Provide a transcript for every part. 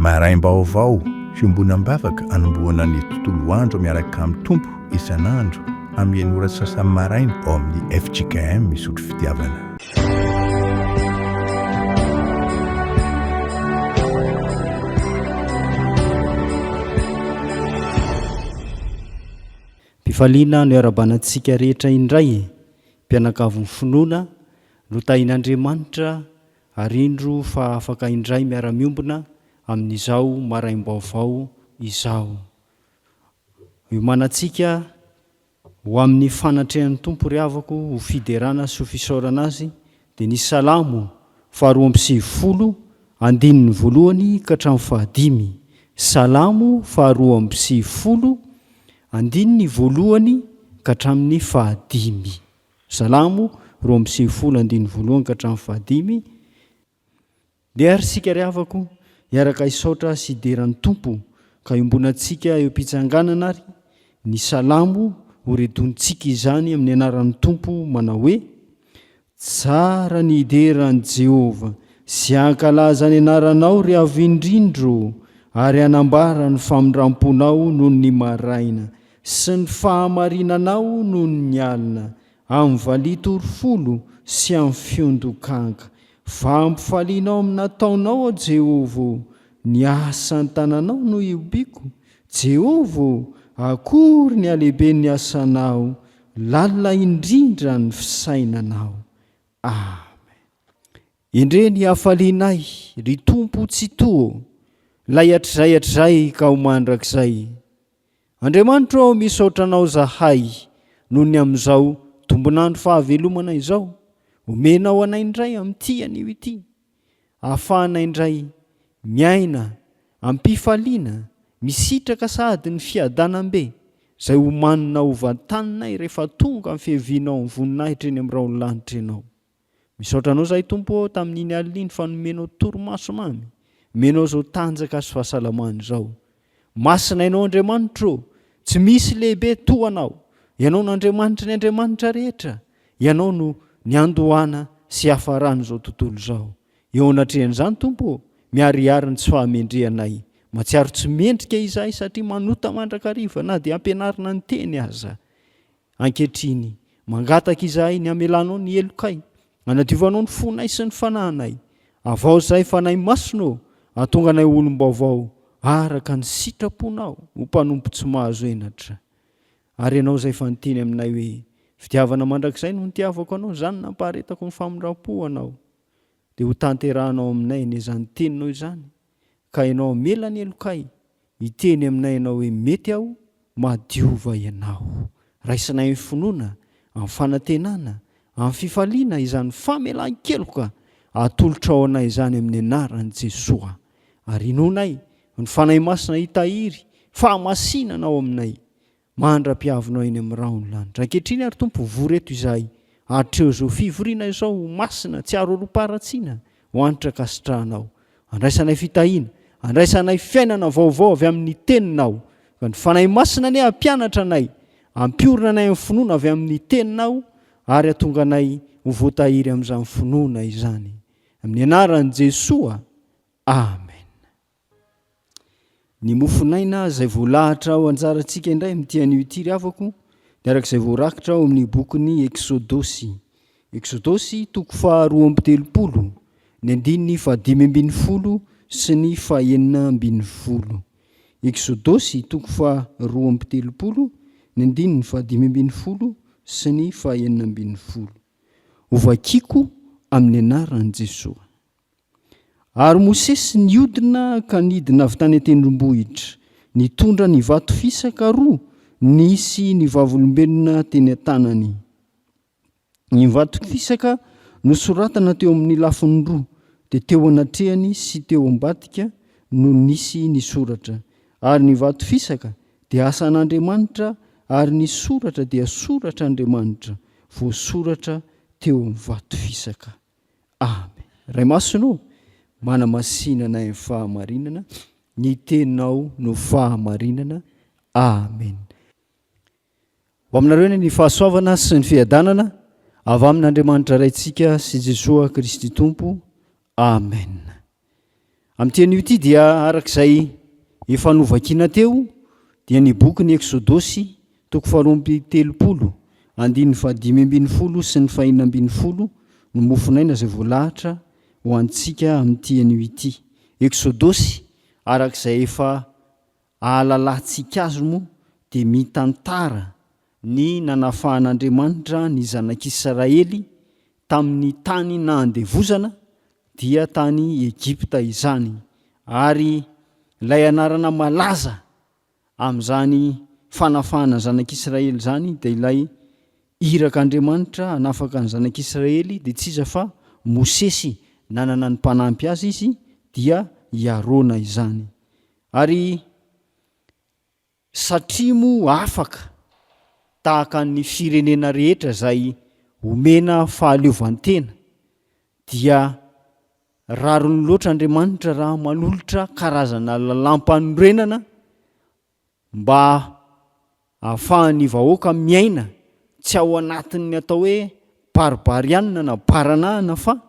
maraim-baovao fiombonam-bavaka anomboana ny tontolo andro miaraka amin'ny tompo isan'andro amin'ny ora sasany maraina ao amin'ny FJKM misotro fitiavana. Mpifaliana no arabanantsika rehetra indray, mpianakavy finoana no tahin'Andriamanitra arindro fa afaka indray miara-miombona amin'izao maraim-baovao izao. Iomanantsika ho amin'ny fanatrehan'ny tompo ry havako ho fiderana sy ho fisaorana azy dia ny salamo 2:20 andininy voalohany ka hatramin'ny 5. Salamo 2:20 andininy voalohany ka hatramin'ny 5. Salamo 2:20 andininy voalohany ka hatramin'ny 5. Dia ary sika ry havako hiaraka isaotra sy ideran'ny tompo ka iombonantsika eo am-pitsanganana ary ny salamo horedontsika izany amin'ny anaran'ny tompo manao hoe: tsara ny ideran'i Jehova sy ankalaza ny anaranao ry avy indrindro, ary anambara ny famindramponao noho ny maraina sy ny fahamarinanao noho ny alina, amin'ny valitorofolo sy amin'ny fiondokanga. Fampifalianao amin'ny nataonao, Jehova, ny asan'ny tananao no iobiko. Jehova, akory ny alehibe ny asanao, lalina indrindra ny fisainanao. Amen. Endre ny hafalianay ry tompo tsy toa, lay hatrizay ka ho mandrakizay. Andriamanitra ao misaotranao zahay noho ny amin'izao tombonandro fahavelomana izao. Omenao anay indray amin'ity anio ity, ahafahana indray miaina ampifaliana, misitraka sady ny fiadanam-be izay ho manina hovantaninay rehefa tonga amin'ny fihevinao amin'ny voninahitra eny amin'ny raolanitra ianao. Misaotranao zahay tompo tamin'iny alina fa nomenao torimaso mamy, menao zao tanjaka sy fahasalamana izao. Masina ianao Andriamanitra, tsy misy lehibe toanao. Ianao n'Andriamanitra ny Andriamanitra rehetra, ianao no ny andohana sy hafarana izao tontolo izao. Eo anatrehan'izany tompo, miariary ny tsy fahamendrehanay. Matsiaro tsy mendrika izahay satria manota mandrakariva na dia ampianarina ny teny aza. Ankehitriny mangataka izahay ny amelanao ny elokay, anadiovanao ny fonay sy ny fanahinay. Avao izay fanahy masonao, atonga anay olom-baovao araka ny sitraponao ho mpanompo tsy mahazo enatra. Ary ianao izay fanonteny aminay hoe fitiavana mandrakizay no nitiavako anao, izany nampaharetako ny famindram-po anao. Dia ho tanterahanao aminay n'izany teninao izany, ka ianao mela ny elokay, hiteny aminay ianao hoe mety aho, madiova ianao. Raisinay ny finoana, amin'ny fanantenana, amin'ny fifaliana izany famelan-keloka, atolotra ao anay izany amin'ny anaran'i Jesosy. Ary inonay ny fanahy masina hitahiry, fahamasinana ao aminay, mandra-piavinao eny amin'ny raony lanitra. Ankehitriny ary tompo voreto izahay, hatreo izao fivoriana izao masina tsy aro ro-paratsiana ho anitra kasitrahanao. Andraisanay fitahiana, andraisanay fiainana vaovao avy amin'ny teninao. Ka ny fanahy masina ny hampianatra anay, hampiorina anay amin'ny finoana avy amin'ny teninao, ary atonga anay ho voatahiry amin'izany finoana izany. Amin'ny anaran'i Jesosy. Amen. Ny mofinaina izay voalahatra ao anjarantsika indray amin'ity anio ity ry havako, dia arak'izay voarakitra ao amin'ny bokin'ny Eksodosy. Eksodosy 2:30, ny andininy 5:20 sy ny 6:20. Eksodosy 2:30, ny andininy 5:20 sy ny 6:20. Ovakiko amin'ny anaran'i Jesosy. Ary Mosesy niodina ka nidina avy tany an-tendrombohitra, nitondra ny vato fisaka roa nisy ny vavolombelona teny an-tanany. Ny vato fisaka nosoratana teo amin'ny lafiny roa, dia teo anatrehany sy teo ambadika no nisy ny soratra. Ary ny vato fisaka dia asan'Andriamanitra, ary ny soratra dia soratr'Andriamanitra, voasoratra teo amin'ny vato fisaka. Amen. Ray masonao, manamasinana ny fahamarinana, ny teninao no fahamarinana. Amen. Ho aminareo ny fahasoavana sy ny fiadanana avy amin'Andriamanitra raintsika sy Jesosy Kristy Tompo. Amen. Amin'teny ity dia arak'izay efa novakina teo dia ny boky ny Eksodosy 4:30 5:10 sy ny 5:10 no mofinaina zay voalahatra ho antsika amin'ity anio ity. Eksodosy arak'izay efa ahalalantsika azy moa dia mitantara ny nanafahan'Andriamanitra ny zanak'Israely tamin'ny tany nandevozana dia tany Egypta izany, ary ilay anarana malaza amin'izany fanafahana zanak'Israely zany dia ilay irak'Andriamanitra hanafaka ny zanak'Israely dia tsy iza fa Mosesy, nanana ny mpanampy azy izy dia Arona izany. Ary satria moa afaka tahaka ny firenena rehetra zay omena fahaleovantena dia rarony loatra Andriamanitra raha manolotra karazana lalam-panorenana mba ahafahan'ny vahoaka miaina tsy ao anatin'ny atao hoe baribarianina na baranahana, fa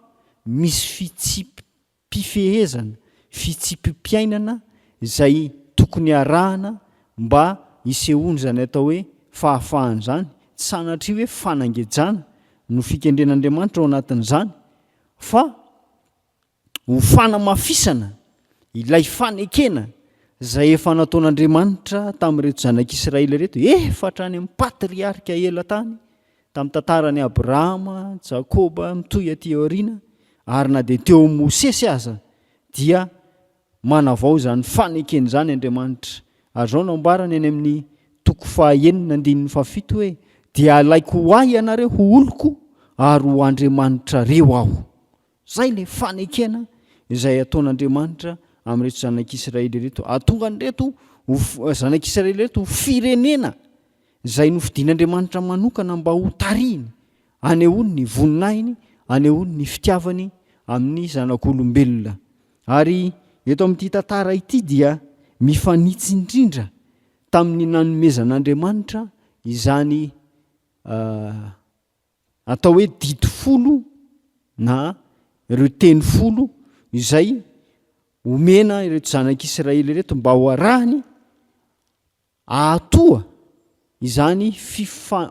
misy fitsipifehezana, fitsipimpiainana izay tokony arahana mba hisehoany zany atao hoe fahafahana zany, tsy sanatria hoe fanangejana no fikendren'Andriamanitra ao anatin'izany, fa ho fanamafisana ilay fanekena zay efa nataon'Andriamanitra tamin'ireto zanak'Israely reto efa hatrany amin'ny patriarika ela tany, tamin'ny tantarany Abrahama, Jakoba mitoy aty aoriana, ary na dia teo Mosesy aza dia manavao zany fanekeny zany Andriamanitra. Ary zao nambarany any amin'ny 9:7 hoe dia alaiko ho ahy ianareo ho oloko ary ho Andriamanitra reo aho. Zay le fanekena izay ataon'Andriamanitra amin'reto zanak'Israely reto, ahatonga an'ireto zanak'Israely reto firenena izay nofidian'Andriamanitra manokana mba ho tariny anehoany ny voninahiny, anehoany ny fitiavany amin'ny zanak'olombelona. Ary eto amin'ity tantara ity dia mifanitsy indrindra tamin'ny nanomezan'Andriamanitra izany atao hoe dity folo na ireo teny folo izay omena ireto zanak'Israely reto mba ho arahany ahatoa izany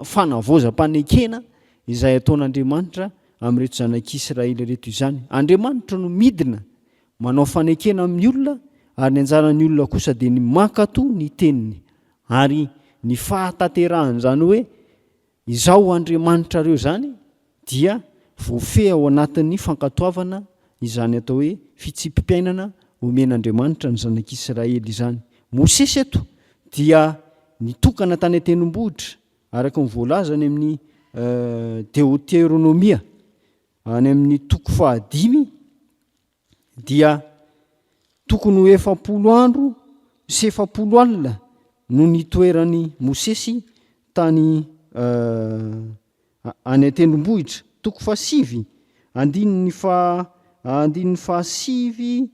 fanavoazam-panekena izay ataon'Andriamanitra amin'ireto zanak'Israely reto izany. Andriamanitra no midina manao fanekena amin'ny olona, ary ny anjaran'ny olona kosa dia ny mankato ny teniny, ary ny fahatanterahany zany hoe izao Andriamanitra reo zany dia voafehy ao anatin'ny fankatoavana izany atao hoe fitsipimpiainana omen'Andriamanitra ny zanak'Israely izany. Mosesy eto dia nitokana tany an-tendrombohitra araka ny voalazany amin'ny Deuteronomia any amin'ny 5 dia tokony ho 70 andro sy 70 alina no nitoerany Mosesy tany any an-tendrombohitra. 7 andininy fahasivy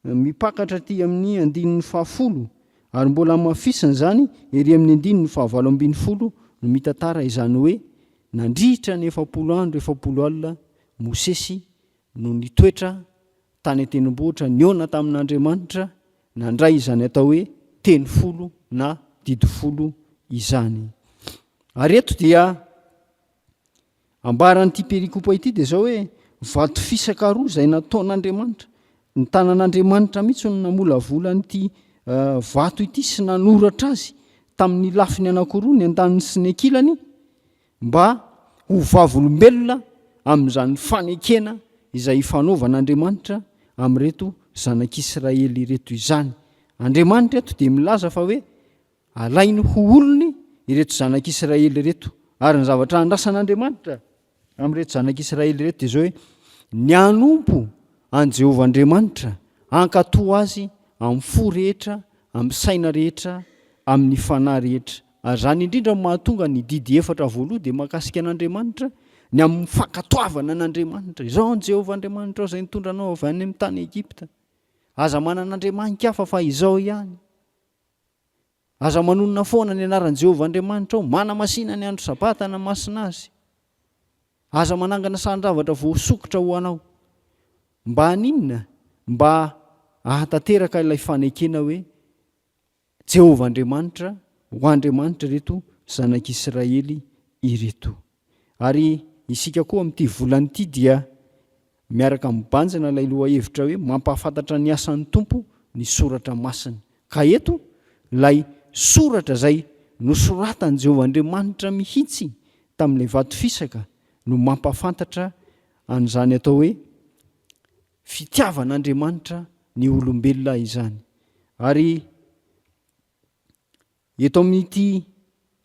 mipakatra aty amin'ny 10 ary mbola mafisany zany ery amin'ny 10 no mitantara izany hoe nandrihitra ny 70 andro 70 alina Mosesy no nitoetra tany an-tendrombohitra niona tamin'Andriamanitra nandray izany atao hoe teny folo na didy folo izany. Ary eto dia ambaran'ity perikopa ity dia zao hoe vato fisaka roa izay nataon'Andriamanitra, ny tanan'Andriamanitra mihitsy no namolavola n'ity vato ity sy nanoratra azy tamin'ny lafiny anankiroa, ny andaniny sy ny ankilany, mba ho vavolombelona amin'izany fanekena izay fanaovan'Andriamanitra amin'ireto zanak'Israely reto izany. Andriamanitra eto dia milaza fa hoe alainy ho olony ireto zanak'Israely reto, ary ny zavatra andrasan'Andriamanitra amin'ireto zanak'Israely reto dia zao hoe ny anompo an Jehovah Andriamanitra ankatoa azy amin'ny fo rehetra, amin'ny saina rehetra, amin'ny fanahy rehetra. Ary zany indrindra mahatonga ny didy 4 voaloha dia mahakasika an'Andriamanitra ny amin'ny fankatoavana an'Andriamanitra. Izao an Jehovah Andriamanitra ao izay nitondra anao avy any amin'ny tany Egypta. Aza manan'Andriamanitra hafa fa izao ihany. Aza manonona foana ny anaran'i Jehovah Andriamanitra ao, manamasina ny andro sabata na masina azy. Aza manangana sanydravatra voasokotra ho anao. Mba haninona? Mba ahatanteraka ilay fanekena hoe Jehova Andriamanitra ho Andriamanitra reto zanak'Israely ireto. Ary isika koa amin'ity volanyity dia miaraka mibanjana ilay loha hevitra hoe mampahafantatra ny asan'ny Tompo ny soratra masina. Ka eto ilay soratra izay nosoratany Jehova Andriamanitra mihitsy tamin'ilay vato fisaka no mampahafantatra an'izany atao hoe fitiavan'Andriamanitra ny olombelona izany. Ary eto amin'ity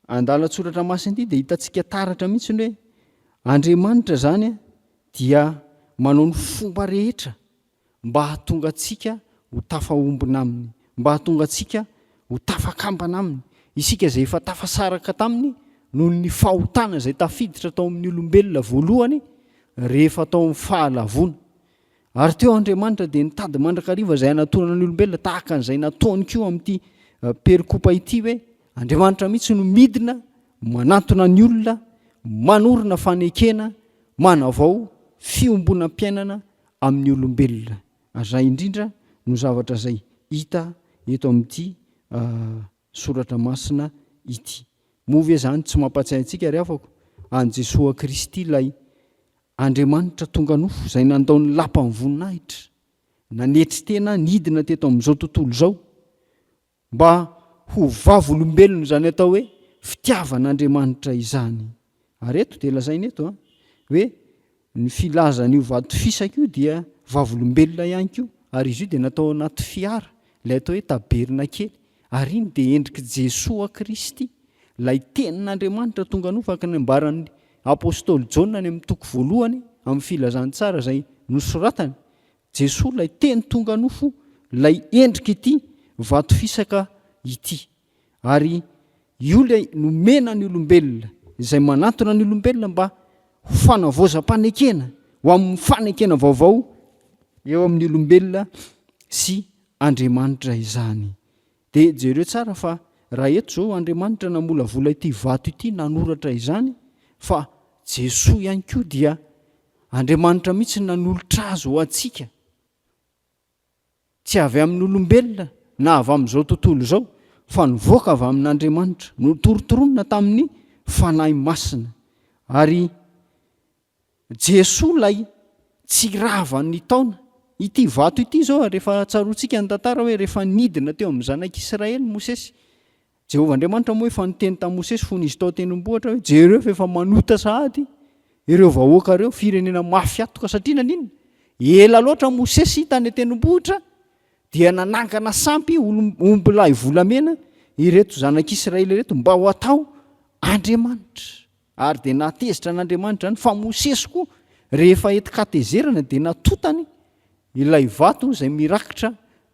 andalatsoratra masina ity dia hitantsika taratra mihitsy hoe Andriamanitra zany dia manao ny fomba rehetra mba hahatonga antsika ho tafahombona aminy, mba hahatonga antsika ho tafakambana aminy. Isika izay efa tafasaraka taminy noho ny fahotana izay tafiditra tao amin'ny olombelona voalohany rehefa tao amin'ny fahalavona. Ary teo Andriamanitra dia nitady mandrakariva izay anatonana ny olombelona tahaka an'izay nataony koa amin'ity perikopa ity hoe Andriamanitra mihitsy no midina manatona ny olona, manorina fanekena, manavao fiombonam-piainana amin'ny olombelona. Azay indrindra no zavatra izay hita eto amin'ity soratra masina ity. Movy izany tsy mampatsiahy antsika ary afako an Jesosy Kristy ilay Andriamanitra tonga nofo izay nandao ny lapan'ny voninahitra, nanetry tena nidina teto amin'izao tontolo izao mba ho vavolombelona izany atao hoe fitiavan'Andriamanitra izany. Ary eto dia lazaina eto hoe ny filazan'io vato fisaka io dia vavolombelona ihany koa, ary izy io dia natao anaty fiara ilay atao hoe taberna kely. Ary iny dia endriky Jesosy Kristy, ilay tenin'Andriamanitra tonga nofo araka ny ambaran'ny apôstôly Jaona any amin'ny toko voalohany amin'ny filazantsara izay nosoratany. Jesosy ilay teny tonga nofo, ilay endrika ity vato fisaka ity. Ary io ilay nomena ny olombelona izay manatona ny olombelona mba ho fanavaozam-panekena ho amin'ny fanekena vaovao eo amin'ny olombelona sy Andriamanitra izany. Dia jereo tsara fa raha eto zao Andriamanitra namolavola ity vato ity nanoratra izany, fa Jesosy ihany koa dia Andriamanitra mihitsy nanolotra azy ho antsika, tsy avy amin'ny olombelona na avy amin'izao tontolo izao, fa nivoaka avy amin'Andriamanitra, notorotoronina tamin'ny fanahy masina. Ary Jesosy lay tsy ravan'ny taona ity vato ity zao. Rehefa tsaroantsika ny tantara hoe rehefa nidina teo amin'ny zanak'Israely Mosesy, Jehova Andriamanitra moa efa niteny tamin'i Mosesy fony izy tao tendrombohitra hoe jereo fa efa manota sahady ireo vahoaka ireo firenena mafiatoka, satria nanina ela loatra Mosesy tany tendrombohitra dia nanangana sampy ombilahy volamena ireto zanak'Israely ireto mba ho atao Andriamanitra. Ary dia natezitra n'Andriamanitra any fa Mosesy koa rehefa etikatezerana dia natotany ilay vato izay mirakitra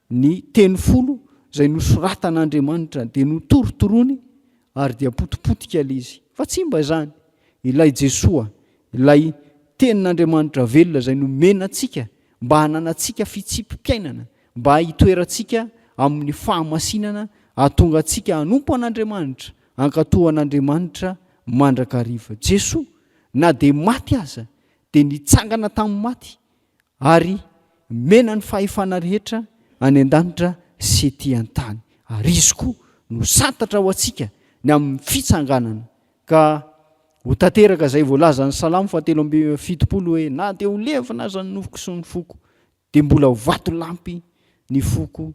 ny teny folo izay nosoratan'Andriamanitra dia notorotorony ary dia potipotika ilay izy. Fa tsy mba izany, ilay Jesosy, ilay tenin'Andriamanitra velona izay nomena antsika mba hananantsika fitsipim-piainana, mba hitoerantsika amin'ny fahamasinana, hahatonga antsika hanompo an'Andriamanitra, hankatohan'Andriamanitra mandrakariva. Jesosy na dia maty aza dia nitsangana tamin'ny maty ary mena ny fahefana rehetra any an-danitra sy ety an-tany. Ary izy koa no santatra ho antsika ny amin'ny fitsanganana. Ka ho tanteraka izay voalaza ny Salamo 7:70 hoe na dia ho levina aza ny nofoko sy ny foko, dia mbola ho vato lampy ny foko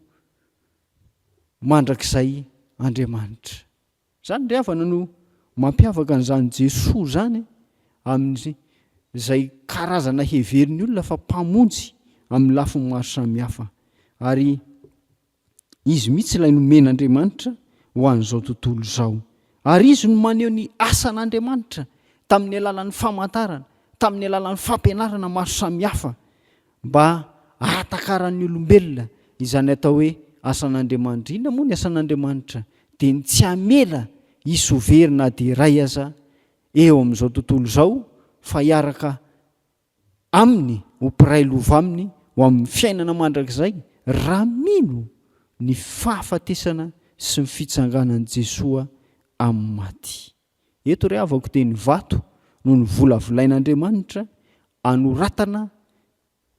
mandrakizay Andriamanitra. Zany ry havana no mampiavaka an'izany Jesosy zany amin'izay karazana heverin'ny olona fa mpamonjy amin'ny lafiny maro samihafa. Ary izy mihitsy ilay nomen'Andriamanitra ho an'izao tontolo izao. Ary izy no maneho ny asan'Andriamanitra tamin'ny alalan'ny famantarana, tamin'ny alalan'ny fampianarana maro samihafa mba ahatakaran'ny olombelona izany atao hoe asan'Andriamanitra. Inona moa ny asan'Andriamanitra? Dia ny tsy hamela isoverina dia iray aza eo amin'izao tontolo izao, fa hiaraka aminy ho mpiray lova aminy ho amin'ny fiainana mandrakizay, raha mino ny fahafatesana sy ny fitsanganan'i Jesosy amin'ny maty. Eto ry havako dia ny vato no ny volavolain'Andriamanitra anoratana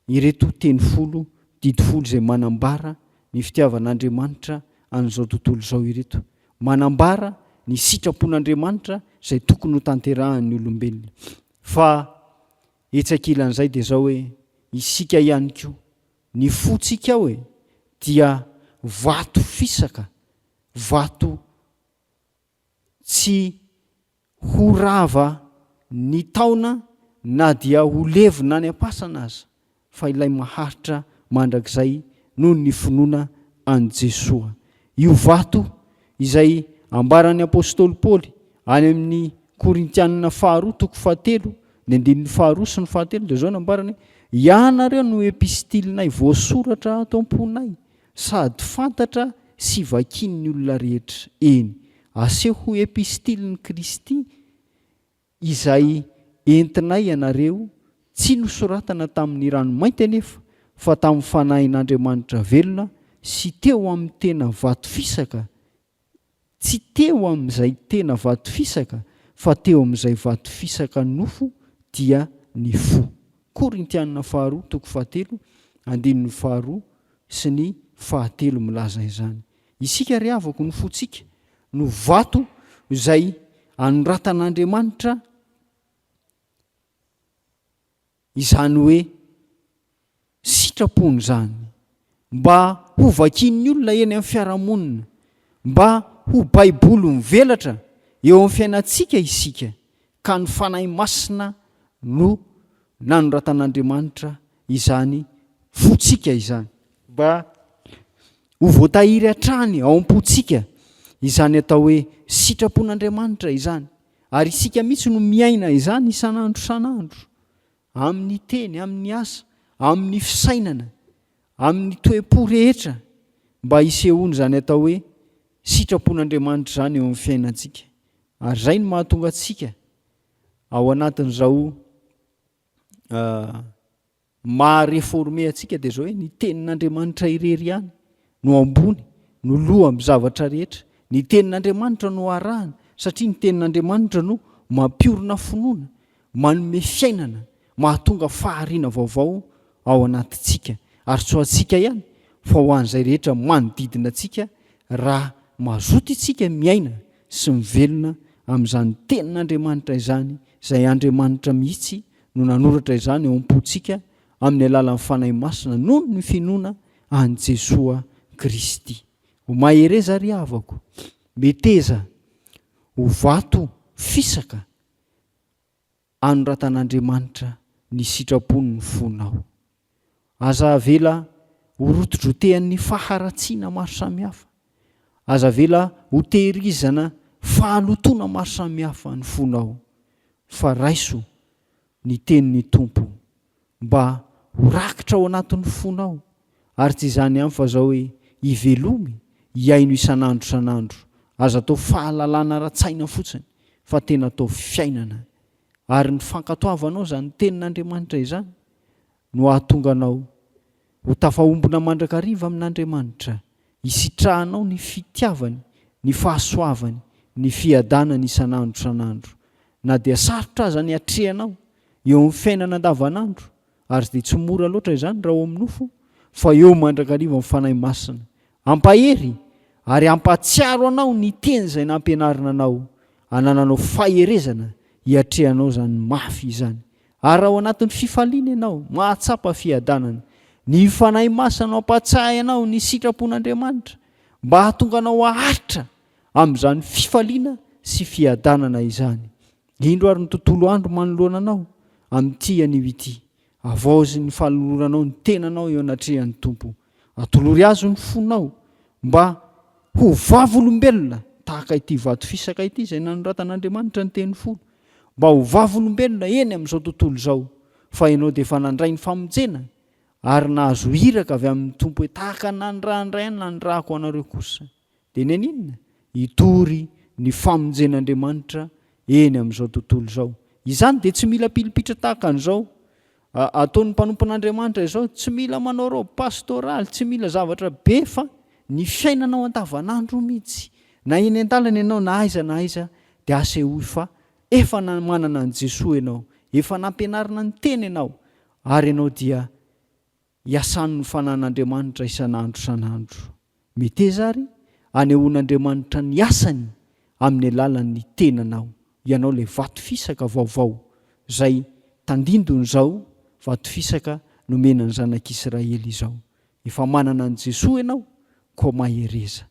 ireto teny folo didifolo zay manambara ny fitiavan'Andriamanitra an'izao tontolo izao ireto. Manambara ny sitrapon'Andriamanitra izay tokony ho tanterahan'ny olombelona. Fa etsakilan'izay dia zao hoe isika ihany koa ny fotsika hoe dia vato fisaka, vato tsy ho rava ny taona na dia ho levona ny ampasana aza, fa ilay maharitra mandrakizay noho ny finoana an' Jesosy. Io vato izay ambaran'ny apôstôly Paoly any amin'ny Korintianina 2:7, ny 2 sy ny 7 dia zao nambarany: ianareo no epistilinay voasoratra ato am-ponay, sady fantatra sy vakin'ny olona rehetra. Eny, aseho ho epistiliny Kristy izay entinay ianareo, tsy nosoratana tamin'ny ranomainty anefa, fa tamin'ny fanahin'Andriamanitra velona sy teo amin'ny tena vato fisaka, tsy teo amin'izay tena vato fisaka, fa teo amin'izay vato fisaka nofo dia ny fo. Korintianina 2:7, 2 sy ny 7 milaza izany. Isika ry havako ny fotsika no vato izay anoratan'Andriamanitra, izany hoe sitrapony zany, mba ho vakin'ny olona eny amin'ny fiarahamonina, mba ho baiboly mivelatra eo amin'ny fiainantsika isika, ka ny fanahy masina no nanoratan'Andriamanitra izany fotsika izany, mba ho voatahiry hatrany ao am-potsika izany atao hoe sitrapon'Andriamanitra izany. Ary isika mihitsy no miaina izany isan'andro isan'andro, amin'ny teny, amin'ny asa, amin'ny fisainana, amin'ny toe-po rehetra, mba hisehoany zany atao hoe sitrapon'Andriamanitra zany eo amin'ny fiainantsika. Ary zay no mahatonga atsika ao anatin'izao mahareforme atsika dia zao hoe ny tenin'Andriamanitra irery ihany no ambony, no loha amin'ny zavatra rehetra. Ny tenin'Andriamanitra no arahana, satria ny tenin'Andriamanitra no mampiorina finoana, manome fiainana, mahatonga fahariana vaovao ao anatintsika. Ary tsy ho antsika ihany, fa ho an'izay rehetra manodidina atsika, raha mazoto itsika miaina sy mivelona amin'izany tenin'Andriamanitra izany, izay Andriamanitra mihitsy no nanoratra izany eo am-potsika amin'ny alalan'ny fanahy masina noho ny finoana an' Jesosy Kristy. Ho mahereza ry havako, meteza ho vato fisaka anoratan'Andriamanitra ny sitrapony ny fonao. Aza avela ho rotodrotehan'ny faharatsiana maro samihafa, aza avela ho tehirizana fahalotoana maro samihafa ny fonao, fa raiso ny tenin'ny Tompo mba ho rakitra ao anatin'ny fonao. Ary tsy izany ihany fa zao hoe hivelomy, hiaino isan'andro isan'andro. Aza atao fahalalana ara-tsaina fotsiny, fa tena atao fiainana. Ary ny fankatoavanao zany tenin'Andriamanitra izany no ahatonga anao ho tafahombona mandrakariva amin'Andriamanitra, hisitrahanao ny fitiavany, ny fahasoavany, ny fiadanany isan'andro isan'andro. Na dia sarotra aza ny hatrehanao eo amin'ny fiainana andavanandro, ary dia tsy mora loatra izany raha ao amin'ny nofo, fa eo mandrakariva amin'ny fanahy masina, ampahery ary ampatsiaro anao ny teny izay nampianarina anao, anananao faherezana hiatrehanao zany mafy izany. Ary ao anatin'ny fifaliana ianao, mahatsapa fiadanana, ny fanahy masina no ampatsahy anao ny sitrapon'Andriamanitra, mba hahatonga anao aharitra amin'izany fifaliana sy fiadanana izany. Indro ary ny tontolo andro manoloana anao amin'ity anio ity, avaozy ny fanoloranao ny tenanao eo anatrehan'ny Tompo. Atolory azo ny fonao mba ho vavolombelona tahaka ity vato fisaka ity izay nanoratan'Andriamanitra ny teny folo, mba ho vavolombelona eny amin'izao tontolo izao. Fa ianao dia efa nandray ny famonjena ary nahazo hiraka avy amin'ny Tompo hoe tahaka nandrahandray any nandrahako anareo kosa. Dia ny aninona? Hitory ny famonjen'Andriamanitra eny amin'izao tontolo izao. Izany dia tsy mila pilipitra tahaka an'izao ataon'ny mpanompon'Andriamanitra izao, tsy mila manao robe pastoraly, tsy mila zavatra be, fa ny fiainanao andavanandro mihitsy, na eny an-dalana ianao na aiza dia asehoy fa efa manana an' Jesosy ianao, efa nampianarina ny teny ianao, ary ianao dia iasan'ny fanan'Andriamanitra isan'andro san'andro. Miteza ary anehoan'Andriamanitra ny asany amin'ny alalan'ny tenanao. Ianao le vato fisaka vaovao zay tandindony zao vato fisaka nomenany zanak'Israely izao. Efa manana an' Jesosy ianao ko mahereza.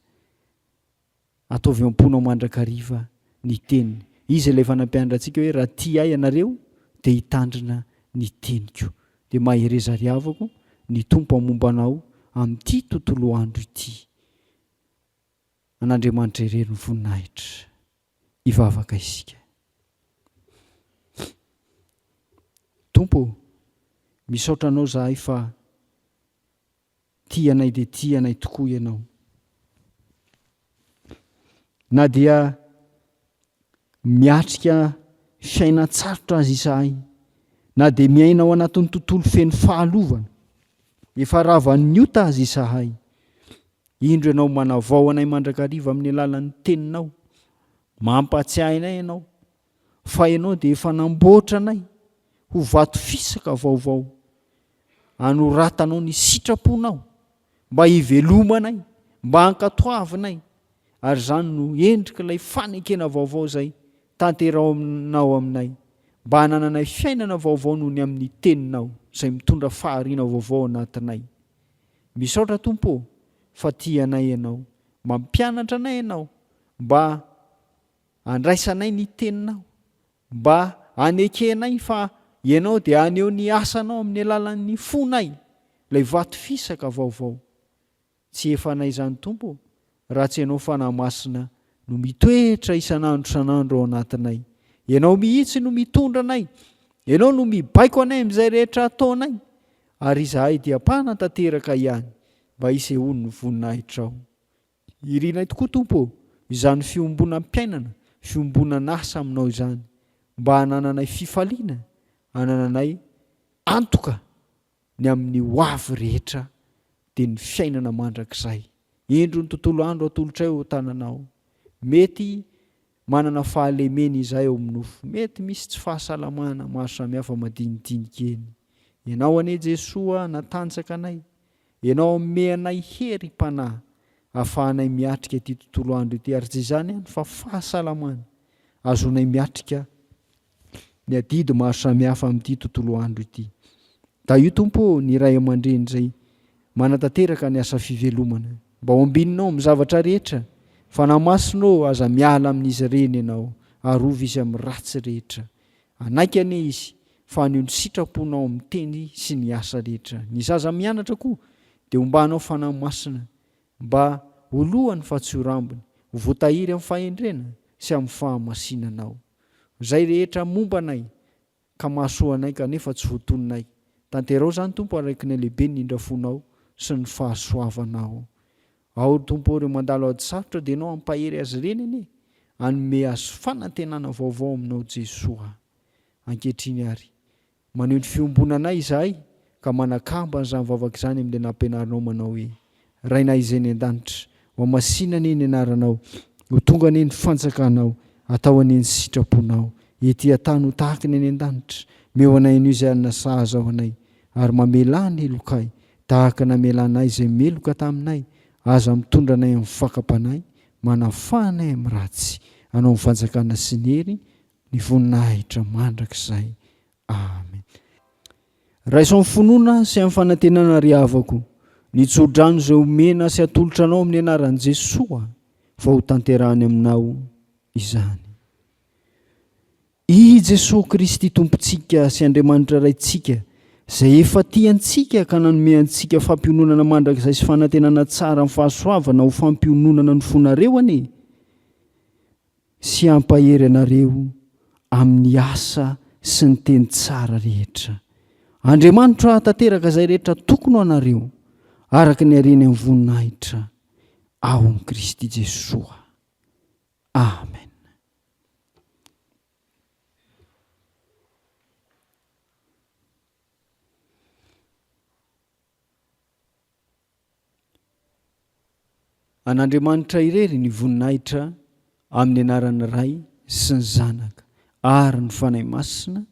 Ataovy amponao mandrakariva ny teniny. Izy ilay fanampianatra antsika hoe raha tia ahy ianareo dia hitandrina ny teniko. Dia mahereza riavako ny tompo amombanao amin'ity tontolo andro ity. An'Andriamanitra irery ny voninahitra. Ivavaka isika. Tompo, misaotra anao zahay fa tia anay dia tia anay tokoa ianao. Na dia miatrika fiaina-tsarotra azy isahay, na dia miaina ao anatin'ny tontolo feno fahalovana, efa ravan'ny ota azy isahay. Indro ianao manavao anay mandrakariva amin'ny alalan'ny teninao, mampatsiahy anay ianao, fa ianao dia efa namboatra anay ho vato fisaka vaovao, anoratanao ny sitraponao mba hivelomanay, mba hankatoavinay, ary zany no endrika ilay fanekena vaovao zay tanterahinao aminay, mba hanananay fiainana vaovao noho ny amin'ny teninao izay mitondra fahariana vaovao anatinay. Misaotra Tompo fa tianay ianao, mampianatra anay ianao, mba handraisanay ny teninao, mba hanekenay fa ianao dia aneho ny asanao amin'ny alalan'ny fonay, ilay vato fisaka vaovao. Tsy efanay izany Tompo raha tsy ianao fanahy masina no mitoetra isan'andro san'andro ao anatinay. Ianao mihitsy no mitondra anay, ianao no mibaiko anay amin'izay rehetra ataonay, ary izahay dia mpanantanteraka ihany mba hisehoany ny voninahitrao. Irianay tokoa Tompo izany fiombonam-piainana, fiombonan'asa aminao izany, mba hanananay fifaliana, hanananay antoka ny amin'ny hoavy rehetra dia ny fiainana mandrakizay. Indro ny tontolo andro atolotray ho tananao. Mety manana fahalemena izay ao amin'ny nofo, mety misy tsy fahasalamana maro samihafa madinidinika eny. Ianao anie Jesosy natanjaka anay, ianao ome anay herim-panahy ahafahanay miatrika ity tontolo andro ity, ary tsy izany ihany fa fahasalamana azonay miatrika ny adidy maro samihafa amin'ity tontolo andro ity. Da io Tompo ny ray aman-dreny zay manatanteraka ny asa fivelomana, mba ho ambininao amin'ny zavatra rehetra, fanamasinao aza miala amin'izy ireny ianao, arovy izy amin'ny ratsy rehetra. Anaiky anie izy fa anio ny sitraponao amin'ny teny sy ny asa rehetra. Ny zaza mianatra koa dia hombanao fanahy masina, mba olohany fa tsy ho rambony, ho voatahiry amin'ny fahendrena sy amin'ny fahamasinanao. Zay rehetra mombanay ka mahasoanay kanefa tsy voatononay. Tanterao zany Tompo araiky ny lehibe ny indrafonao sy ny fahasoavanao. Ao Tompo ireo mandalo ady sarotra dia ianao ampahery azy ireny anie, hanome azo fanantenana vaovao aminao Jesosy. Ankehitriny ary maneho ny fiombonanay izahay ka manakamba izany vavaka izany amin'ilay nampianarinao manao hoe: Rainay izay ny an-danitra, ho masinany ny anaranao, ho tonga ny fanjakanao, atao any sitraponao, ety an-tany ho tahaka ny any an-danitra, meo anay an'io izay anona sahaza ao anay, ary mamela ny elokay tahaka namelanay izay meloka taminay, aza mitondra anay amin'ny fakam-panay, manafanay amin'ny ratsy, anao amin'ny fanjakana sy ny hery, ny voninahitra mandrakizay. Amen. Raiso amin'ny finoana sy amin'ny fanantenana riavako, ny tsodrano izay omena sy atolotra anao amin'ny anaran'i Jesosy fa ho tanterahany aminao izany. I Jesosy Kristy Tompontsika sy Andriamanitra raintsika, izay efa tiantsika ka nanome antsika fampiononana mandrakizay sy fanantenana tsara amin'ny fahasoavana ho fampiononana ny fonareo anie, sy hampahery anareo amin'ny asa sy ny teny tsara rehetra. Andriamanitra tanteraka izay rehetra tokony ho anareo araka ny hareny amin'ny voninahitra ao amin'ny Kristy Jesosy. Amen. An'Andriamanitra irery ny voninahitra amin'ny anaran'ny Ray sy ny Zanaka ary ny fanahy masina.